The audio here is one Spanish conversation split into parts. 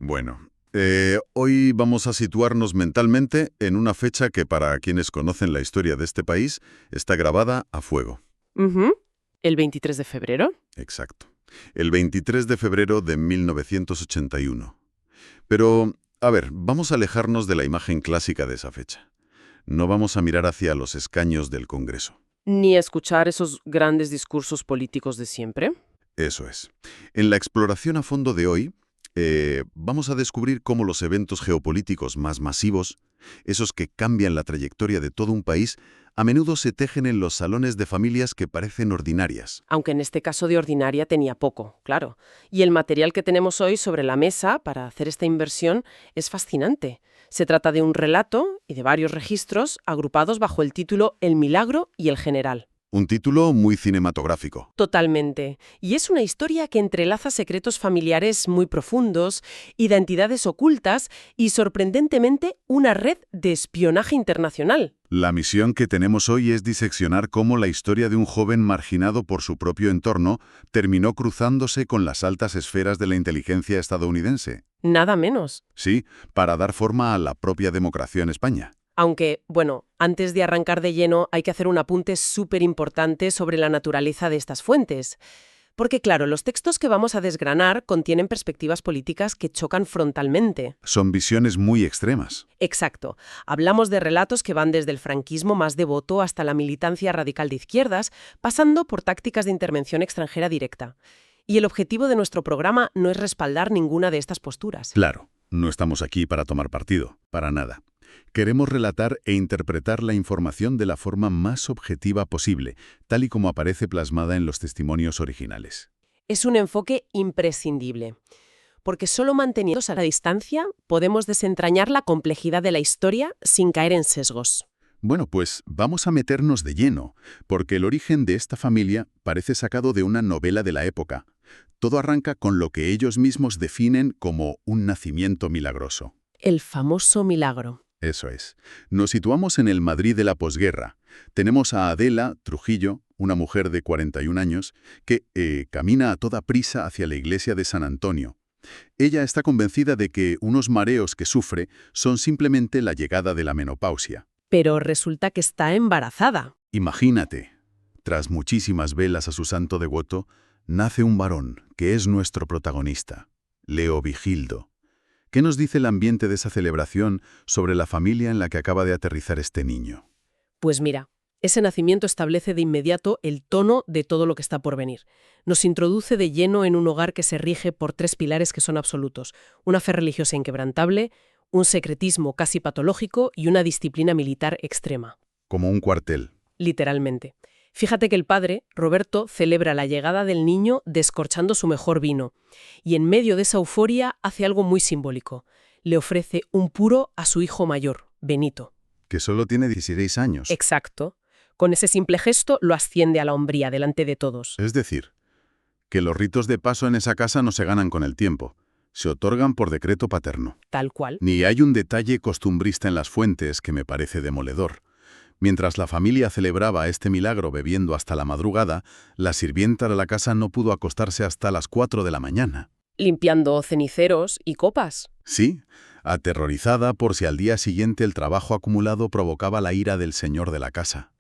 Bueno, hoy vamos a situarnos mentalmente en una fecha que para quienes conocen la historia de este país está grabada a fuego. Ujú. ¿El 23 de febrero? Exacto. El 23 de febrero de 1981. Pero, a ver, vamos a alejarnos de la imagen clásica de esa fecha. No vamos a mirar hacia los escaños del Congreso. Ni escuchar esos grandes discursos políticos de siempre. Eso es. En la exploración a fondo de hoy, vamos a descubrir cómo los eventos geopolíticos más masivos, esos que cambian la trayectoria de todo un país, a menudo se tejen en los salones de familias que parecen ordinarias. Aunque en este caso de ordinaria tenía poco, claro. Y el material que tenemos hoy sobre la mesa para hacer esta inversión es fascinante. Se trata de un relato y de varios registros agrupados bajo el título El Milagro y el General. Un título muy cinematográfico. Totalmente. Y es una historia que entrelaza secretos familiares muy profundos, identidades ocultas y, sorprendentemente, una red de espionaje internacional. La misión que tenemos hoy es diseccionar cómo la historia de un joven marginado por su propio entorno terminó cruzándose con las altas esferas de la inteligencia estadounidense. Nada menos. Sí, para dar forma a la propia democracia en España. Aunque, bueno, antes de arrancar de lleno hay que hacer un apunte súper importante sobre la naturaleza de estas fuentes. Porque claro, los textos que vamos a desgranar contienen perspectivas políticas que chocan frontalmente. Son visiones muy extremas. Exacto. Hablamos de relatos que van desde el franquismo más devoto hasta la militancia radical de izquierdas, pasando por tácticas de intervención extranjera directa. Y el objetivo de nuestro programa no es respaldar ninguna de estas posturas. Claro, no estamos aquí para tomar partido, para nada. Queremos relatar e interpretar la información de la forma más objetiva posible, tal y como aparece plasmada en los testimonios originales. Es un enfoque imprescindible, porque solo manteniéndose a la distancia podemos desentrañar la complejidad de la historia sin caer en sesgos. Bueno, pues vamos a meternos de lleno, porque el origen de esta familia parece sacado de una novela de la época. Todo arranca con lo que ellos mismos definen como un nacimiento milagroso. El famoso milagro. Eso es. Nos situamos en el Madrid de la posguerra. Tenemos a Adela Trujillo, una mujer de 41 años, que camina a toda prisa hacia la iglesia de San Antonio. Ella está convencida de que unos mareos que sufre son simplemente la llegada de la menopausia. Pero resulta que está embarazada. Imagínate, tras muchísimas velas a su santo devoto, nace un varón que es nuestro protagonista, Leo Vigildo. ¿Qué nos dice el ambiente de esa celebración sobre la familia en la que acaba de aterrizar este niño? Pues mira, ese nacimiento establece de inmediato el tono de todo lo que está por venir. Nos introduce de lleno en un hogar que se rige por tres pilares que son absolutos: una fe religiosa inquebrantable, un secretismo casi patológico y una disciplina militar extrema. Como un cuartel. Literalmente. Fíjate que el padre, Roberto, celebra la llegada del niño descorchando su mejor vino. Y en medio de esa euforia hace algo muy simbólico. Le ofrece un puro a su hijo mayor, Benito. Que solo tiene 16 años. Exacto. Con ese simple gesto lo asciende a la hombría delante de todos. Es decir, que los ritos de paso en esa casa no se ganan con el tiempo. Se otorgan por decreto paterno. Tal cual. Ni hay un detalle costumbrista en las fuentes que me parece demoledor. Mientras la familia celebraba este milagro bebiendo hasta la madrugada, la sirvienta de la casa no pudo acostarse hasta las 4 de la mañana. Limpiando ceniceros y copas. Sí, aterrorizada por si al día siguiente el trabajo acumulado provocaba la ira del señor de la casa.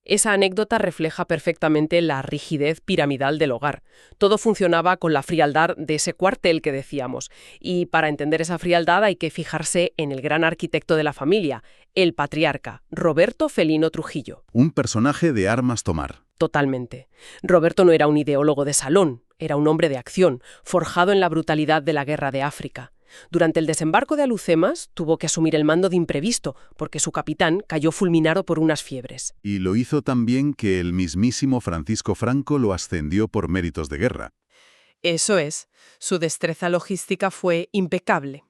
Esa anécdota refleja perfectamente la rigidez piramidal del hogar. Todo funcionaba con la frialdad de ese cuartel que decíamos. Y para entender esa frialdad hay que fijarse en el gran arquitecto de la familia, el patriarca, Roberto Felino Trujillo. Un personaje de armas tomar. Totalmente. Roberto no era un ideólogo de salón, era un hombre de acción, forjado en la brutalidad de la guerra de África. Durante el desembarco de Alucemas tuvo que asumir el mando de imprevisto, porque su capitán cayó fulminado por unas fiebres. Y lo hizo tan bien que el mismísimo Francisco Franco lo ascendió por méritos de guerra. Eso es, su destreza logística fue impecable.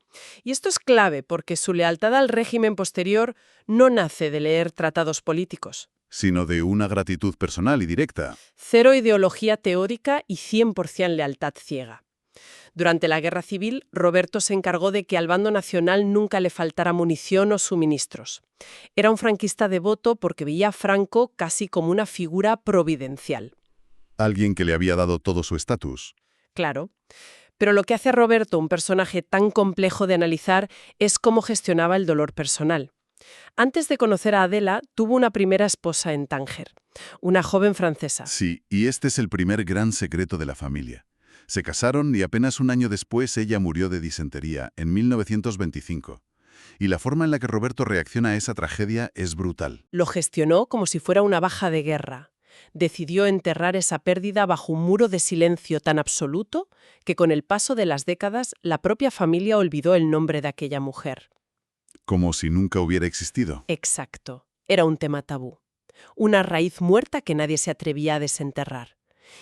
Y esto es clave porque su lealtad al régimen posterior no nace de leer tratados políticos. Sino de una gratitud personal y directa. Cero ideología teórica y 100% lealtad ciega. Durante la Guerra Civil, Roberto se encargó de que al bando nacional nunca le faltara munición o suministros. Era un franquista devoto porque veía a Franco casi como una figura providencial. Alguien que le había dado todo su estatus. Claro. Pero lo que hace a Roberto un personaje tan complejo de analizar es cómo gestionaba el dolor personal. Antes de conocer a Adela, tuvo una primera esposa en Tánger, una joven francesa. Sí, y este es el primer gran secreto de la familia. Se casaron y apenas un año después ella murió de disentería, en 1925. Y la forma en la que Roberto reacciona a esa tragedia es brutal. Lo gestionó como si fuera una baja de guerra. Decidió enterrar esa pérdida bajo un muro de silencio tan absoluto que con el paso de las décadas la propia familia olvidó el nombre de aquella mujer. Como si nunca hubiera existido. Exacto. Era un tema tabú. Una raíz muerta que nadie se atrevía a desenterrar.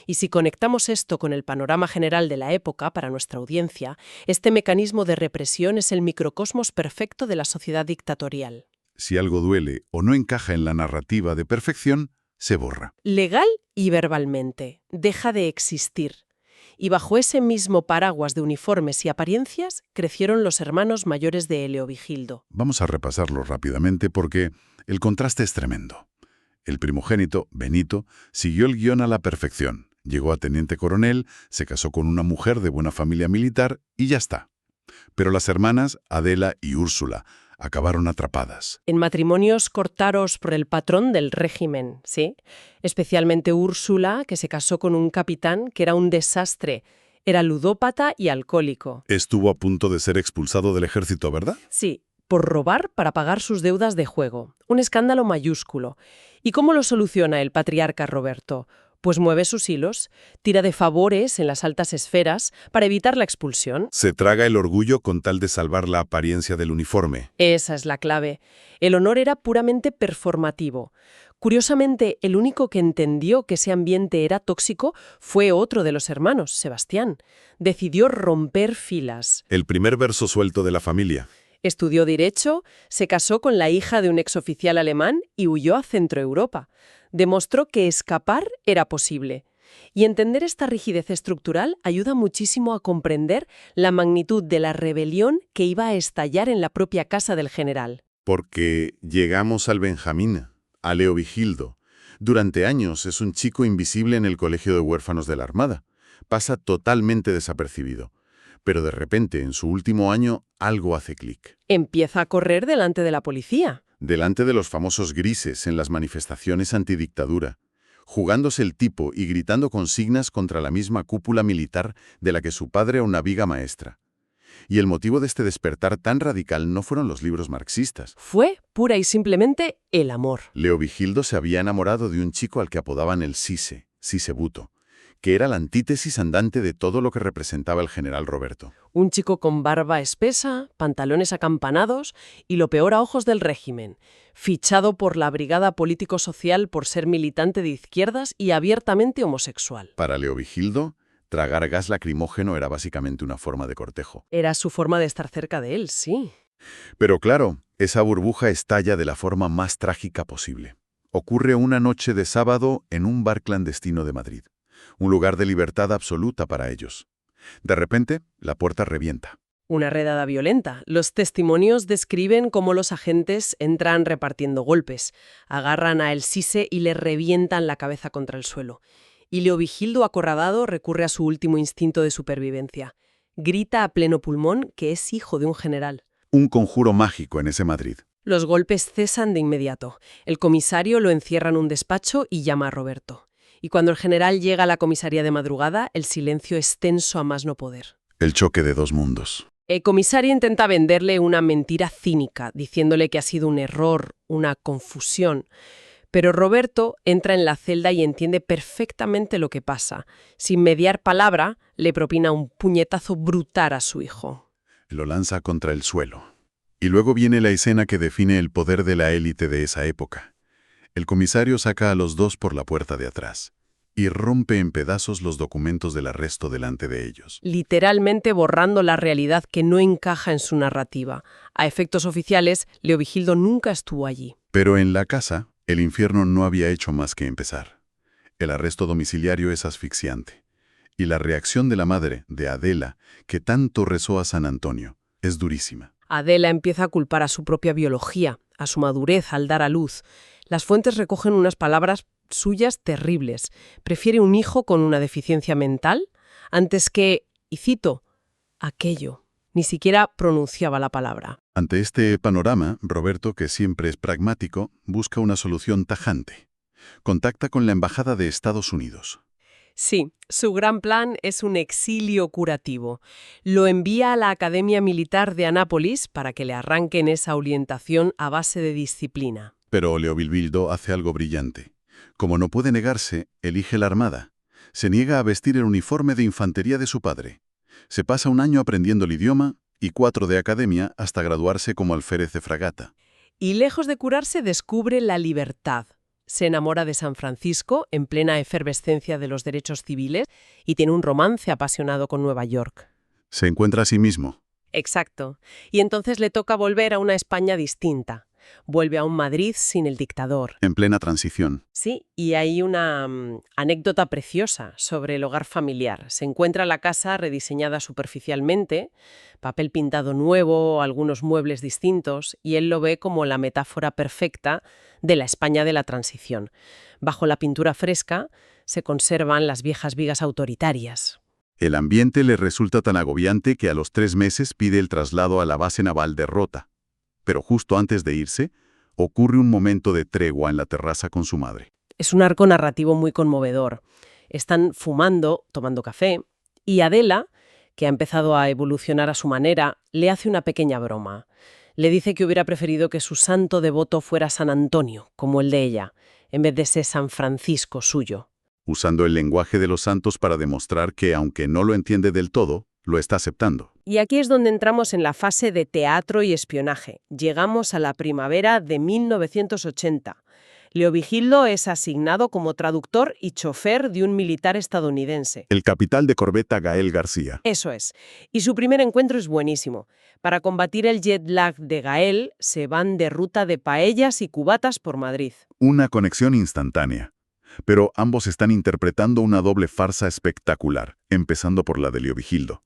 Y si conectamos esto con el panorama general de la época para nuestra audiencia, este mecanismo de represión es el microcosmos perfecto de la sociedad dictatorial. Si algo duele o no encaja en la narrativa de perfección, se borra. Legal y verbalmente. Deja de existir. Y bajo ese mismo paraguas de uniformes y apariencias crecieron los hermanos mayores de Leovigildo. Vamos a repasarlo rápidamente porque el contraste es tremendo. El primogénito, Benito, siguió el guión a la perfección. Llegó a teniente coronel, se casó con una mujer de buena familia militar y ya está. Pero las hermanas, Adela y Úrsula, acabaron atrapadas. En matrimonios cortados por el patrón del régimen, ¿sí? Especialmente Úrsula, que se casó con un capitán que era un desastre. Era ludópata y alcohólico. Estuvo a punto de ser expulsado del ejército, ¿verdad? Sí, por robar para pagar sus deudas de juego. Un escándalo mayúsculo. ¿Y cómo lo soluciona el patriarca Roberto? Pues mueve sus hilos, tira de favores en las altas esferas para evitar la expulsión. Se traga el orgullo con tal de salvar la apariencia del uniforme. Esa es la clave. El honor era puramente performativo. Curiosamente, el único que entendió que ese ambiente era tóxico fue otro de los hermanos, Sebastián. Decidió romper filas. El primer verso suelto de la familia. Estudió Derecho, se casó con la hija de un exoficial alemán y huyó a Centroeuropa. Demostró que escapar era posible. Y entender esta rigidez estructural ayuda muchísimo a comprender la magnitud de la rebelión que iba a estallar en la propia casa del general. Porque llegamos al Benjamín, a Leovigildo. Durante años es un chico invisible en el colegio de huérfanos de la Armada. Pasa totalmente desapercibido. Pero de repente, en su último año, algo hace clic. Empieza a correr delante de la policía. Delante de los famosos grises en las manifestaciones antidictadura, jugándose el tipo y gritando consignas contra la misma cúpula militar de la que su padre era una viga maestra. Y el motivo de este despertar tan radical no fueron los libros marxistas. Fue pura y simplemente el amor. Leovigildo se había enamorado de un chico al que apodaban el Sisebuto, que era la antítesis andante de todo lo que representaba el general Roberto. Un chico con barba espesa, pantalones acampanados y lo peor a ojos del régimen, fichado por la Brigada Político-Social por ser militante de izquierdas y abiertamente homosexual. Para Leovigildo, tragar gas lacrimógeno era básicamente una forma de cortejo. Era su forma de estar cerca de él, sí. Pero claro, esa burbuja estalla de la forma más trágica posible. Ocurre una noche de sábado en un bar clandestino de Madrid. Un lugar de libertad absoluta para ellos. De repente, la puerta revienta. Una redada violenta. Los testimonios describen cómo los agentes entran repartiendo golpes, agarran a El Sise y le revientan la cabeza contra el suelo. Y Leovigildo, acorralado, recurre a su último instinto de supervivencia. Grita a pleno pulmón que es hijo de un general. Un conjuro mágico en ese Madrid. Los golpes cesan de inmediato. El comisario lo encierra en un despacho y llama a Roberto. Y cuando el general llega a la comisaría de madrugada, el silencio es tenso a más no poder. El choque de dos mundos. El comisario intenta venderle una mentira cínica, diciéndole que ha sido un error, una confusión. Pero Roberto entra en la celda y entiende perfectamente lo que pasa. Sin mediar palabra, le propina un puñetazo brutal a su hijo. Lo lanza contra el suelo. Y luego viene la escena que define el poder de la élite de esa época. El comisario saca a los dos por la puerta de atrás y rompe en pedazos los documentos del arresto delante de ellos. Literalmente borrando la realidad que no encaja en su narrativa. A efectos oficiales, Leovigildo nunca estuvo allí. Pero en la casa, el infierno no había hecho más que empezar. El arresto domiciliario es asfixiante. Y la reacción de la madre, de Adela, que tanto rezó a San Antonio, es durísima. Adela empieza a culpar a su propia biología, a su madurez al dar a luz. Las fuentes recogen unas palabras suyas terribles. Prefiere un hijo con una deficiencia mental antes que, y cito, Aquello. Ni siquiera pronunciaba la palabra. Ante este panorama, Roberto, que siempre es pragmático, busca una solución tajante. Contacta con la Embajada de Estados Unidos. Sí, su gran plan es un exilio curativo. Lo envía a la Academia Militar de Anápolis para que le arranquen esa orientación a base de disciplina. Pero Leovilbildo hace algo brillante. Como no puede negarse, elige la Armada. Se niega a vestir el uniforme de infantería de su padre. Se pasa un año aprendiendo el idioma y 4 de academia hasta graduarse como alférez de fragata. Y lejos de curarse, descubre la libertad. Se enamora de San Francisco en plena efervescencia de los derechos civiles y tiene un romance apasionado con Nueva York. Se encuentra a sí mismo. Exacto. Y entonces le toca volver a una España distinta. Vuelve a un Madrid sin el dictador. En plena transición. Sí, y hay una anécdota preciosa sobre el hogar familiar. Se encuentra la casa rediseñada superficialmente, papel pintado nuevo, algunos muebles distintos, y él lo ve como la metáfora perfecta de la España de la transición. Bajo la pintura fresca se conservan las viejas vigas autoritarias. El ambiente le resulta tan agobiante que a los 3 meses pide el traslado a la base naval de Rota. Pero justo antes de irse, ocurre un momento de tregua en la terraza con su madre. Es un arco narrativo muy conmovedor. Están fumando, tomando café, y Adela, que ha empezado a evolucionar a su manera, le hace una pequeña broma. Le dice que hubiera preferido que su santo devoto fuera San Antonio, como el de ella, en vez de ser San Francisco suyo. Usando el lenguaje de los santos para demostrar que, aunque no lo entiende del todo, lo está aceptando. Y aquí es donde entramos en la fase de teatro y espionaje. Llegamos a la primavera de 1980. Leovigildo es asignado como traductor y chofer de un militar estadounidense. El capitán de corbeta Gael García. Eso es. Y su primer encuentro es buenísimo. Para combatir el jet lag de Gael, se van de ruta de paellas y cubatas por Madrid. Una conexión instantánea. Pero ambos están interpretando una doble farsa espectacular, empezando por la de Leovigildo.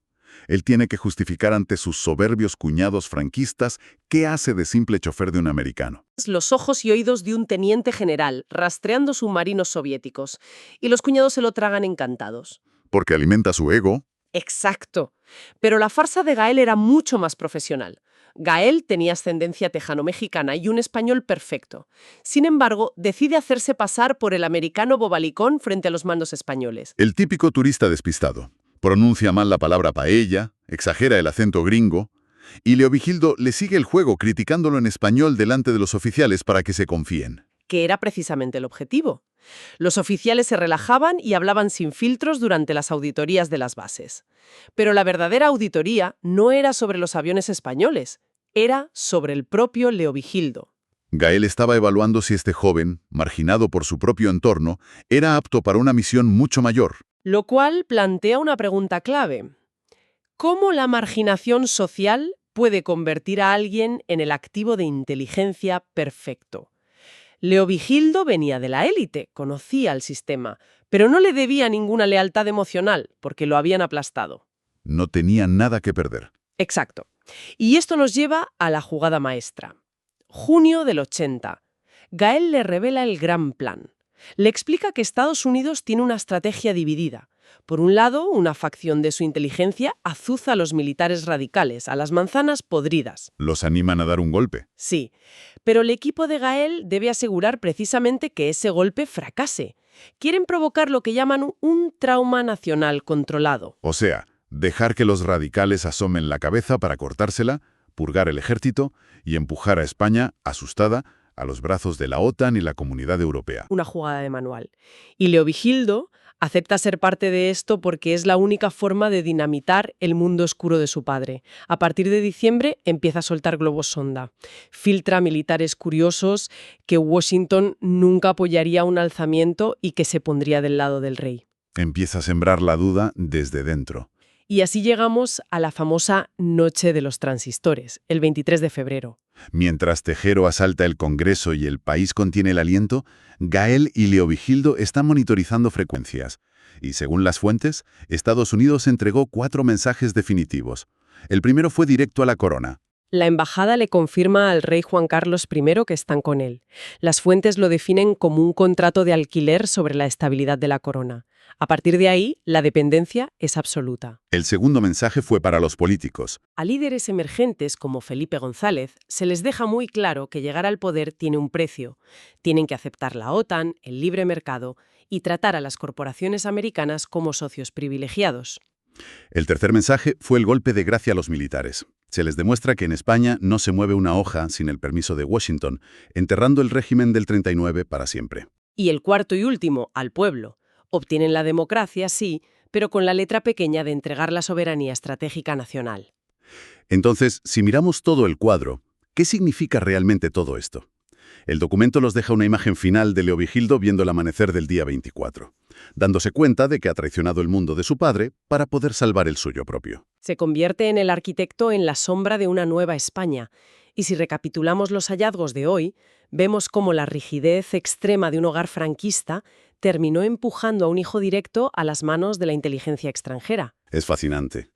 Él tiene que justificar ante sus soberbios cuñados franquistas qué hace de simple chofer de un americano. Los ojos y oídos de un teniente general, rastreando submarinos soviéticos. Y los cuñados se lo tragan encantados. Porque alimenta su ego. Exacto. Pero la farsa de Gael era mucho más profesional. Gael tenía ascendencia tejano-mexicana y un español perfecto. Sin embargo, decide hacerse pasar por el americano bobalicón frente a los mandos españoles. El típico turista despistado. Pronuncia mal la palabra paella, exagera el acento gringo, y Leovigildo le sigue el juego criticándolo en español delante de los oficiales para que se confíen. Que era precisamente el objetivo. Los oficiales se relajaban y hablaban sin filtros durante las auditorías de las bases. Pero la verdadera auditoría no era sobre los aviones españoles, era sobre el propio Leovigildo. Gael estaba evaluando si este joven, marginado por su propio entorno, era apto para una misión mucho mayor. Lo cual plantea una pregunta clave. ¿Cómo la marginación social puede convertir a alguien en el activo de inteligencia perfecto? Leovigildo venía de la élite, conocía el sistema, pero no le debía ninguna lealtad emocional, porque lo habían aplastado. No tenía nada que perder. Exacto. Y esto nos lleva a la jugada maestra. Junio del 80. Gael le revela el gran plan. Le explica que Estados Unidos tiene una estrategia dividida. Por un lado, una facción de su inteligencia azuza a los militares radicales, a las manzanas podridas. Los animan a dar un golpe. Sí, pero el equipo de Gael debe asegurar precisamente que ese golpe fracase. Quieren provocar lo que llaman un trauma nacional controlado. O sea, dejar que los radicales asomen la cabeza para cortársela, purgar el ejército y empujar a España, asustada, a los brazos de la OTAN y la Comunidad Europea. Una jugada de manual. Y Leovigildo acepta ser parte de esto porque es la única forma de dinamitar el mundo oscuro de su padre. A partir de diciembre empieza a soltar globos sonda. Filtra militares curiosos que Washington nunca apoyaría un alzamiento y que se pondría del lado del rey. Empieza a sembrar la duda desde dentro. Y así llegamos a la famosa Noche de los Transistores, el 23 de febrero. Mientras Tejero asalta el Congreso y el país contiene el aliento, Gael y Leovigildo están monitorizando frecuencias. Y según las fuentes, Estados Unidos entregó 4 mensajes definitivos. El primero fue directo a la corona. La embajada le confirma al rey Juan Carlos I que están con él. Las fuentes lo definen como un contrato de alquiler sobre la estabilidad de la corona. A partir de ahí, la dependencia es absoluta. El segundo mensaje fue para los políticos. A líderes emergentes como Felipe González se les deja muy claro que llegar al poder tiene un precio. Tienen que aceptar la OTAN, el libre mercado y tratar a las corporaciones americanas como socios privilegiados. El tercer mensaje fue el golpe de gracia a los militares. Se les demuestra que en España no se mueve una hoja sin el permiso de Washington, enterrando el régimen del 39 para siempre. Y el cuarto y último, al pueblo. Obtienen la democracia, sí, pero con la letra pequeña de entregar la soberanía estratégica nacional. Entonces, si miramos todo el cuadro, ¿qué significa realmente todo esto? El documento nos deja una imagen final de Leovigildo viendo el amanecer del día 24, dándose cuenta de que ha traicionado el mundo de su padre para poder salvar el suyo propio. Se convierte en el arquitecto en la sombra de una nueva España. Y si recapitulamos los hallazgos de hoy, vemos cómo la rigidez extrema de un hogar franquista terminó empujando a un hijo directo a las manos de la inteligencia extranjera. Es fascinante.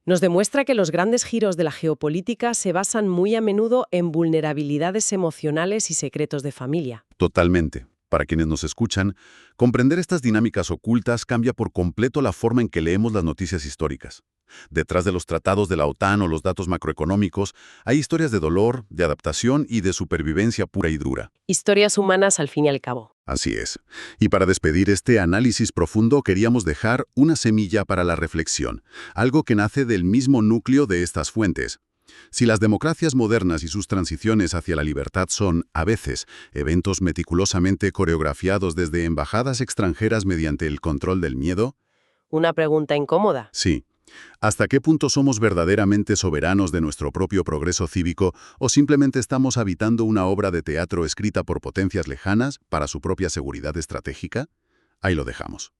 Nos demuestra que los grandes giros de la geopolítica se basan muy a menudo en vulnerabilidades emocionales y secretos de familia. Totalmente. Para quienes nos escuchan, comprender estas dinámicas ocultas cambia por completo la forma en que leemos las noticias históricas. Detrás de los tratados de la OTAN o los datos macroeconómicos, hay historias de dolor, de adaptación y de supervivencia pura y dura. Historias humanas al fin y al cabo. Así es. Y para despedir este análisis profundo queríamos dejar una semilla para la reflexión, algo que nace del mismo núcleo de estas fuentes. Si las democracias modernas y sus transiciones hacia la libertad son, a veces, eventos meticulosamente coreografiados desde embajadas extranjeras mediante el control del miedo, Una pregunta incómoda. sí. ¿Hasta qué punto somos verdaderamente soberanos de nuestro propio progreso cívico o simplemente estamos habitando una obra de teatro escrita por potencias lejanas para su propia seguridad estratégica? Ahí lo dejamos.